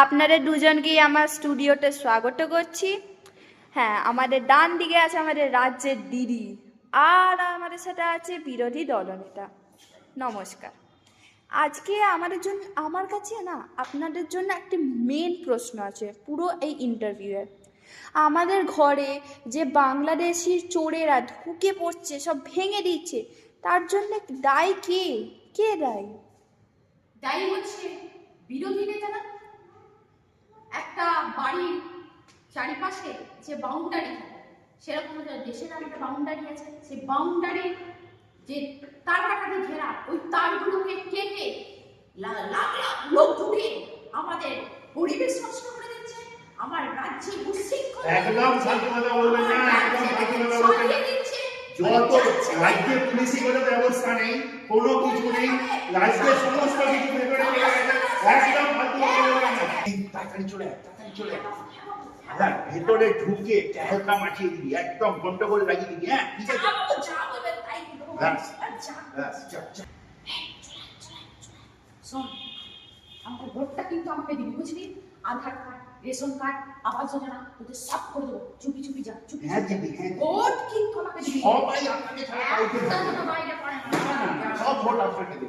আপনাদের দুজনকেই আমার স্টুডিওতে স্বাগত করছি। হ্যাঁ, আমাদের ডান দিকে আছে আমাদের রাজ্যের দিদি, আর আমাদের সাথে আছে বিরোধী দলনেতা। নমস্কার। আজকে আমার কাছে না আপনাদের জন্য একটি মেন প্রশ্ন আছে পুরো এই ইন্টারভিউয়ে। আমাদের ঘরে যে বাংলাদেশি চোরেরা ঢুকে পড়ছে, সব ভেঙে দিচ্ছে, তার জন্য দায়ী কে? কে দায়ী? দায়ী হচ্ছে বিরোধী নেতারা। একটা বাড়ির চারিপাশে যে বাউন্ডারি, সেরকম দেশের একটা বাউন্ডারি আছে, সেই বাউন্ডারির যে তার কাটাতে ঘেরা, ওই তারগুলোকে কেটে লাখ লাখ লোক ঢুকে আমাদের পরিবেশ নষ্ট করে দিচ্ছে, আমার রাজ্যে উচ্ছৃঙ্খলা। একদম ফালতু কথা বলবেন না, একদম ফালতু কথা বলবেন না। যত রাজ্যে পুলিশি কোনো ব্যবস্থা নেই, কোনো কিছু নেই, রাজ্যের সমস্ত কিছু ভেতরে চলে গেছে, একদম ফালতু কথা বলবেন না। তাড়াতাড়ি চলে আয়, তাড়াতাড়ি চলে আয়। হ্যাঁ, ভেতরে ঢুকে টহলটা মাঠিয়ে দিবি, একদম গন্ডগোল লাগিয়ে দিবি। হ্যাঁ, ঠিক আছে। শোন, আমাদের ভোটটা কিন্তু আমাকে দিবি, বুঝলি? আধার card, ration card, Awas Yojana তোদের সব করে দেবো। চুপি চুপি যা, চুপি হ্যাঁ দিবি, হ্যাঁ। ভোট কিন্তু আমাকে দিবি। সবাই আপনাকে ছাড়া কাউকে একটা বাইরে পড়ে না। সব ভোট আপনাকে দিবি।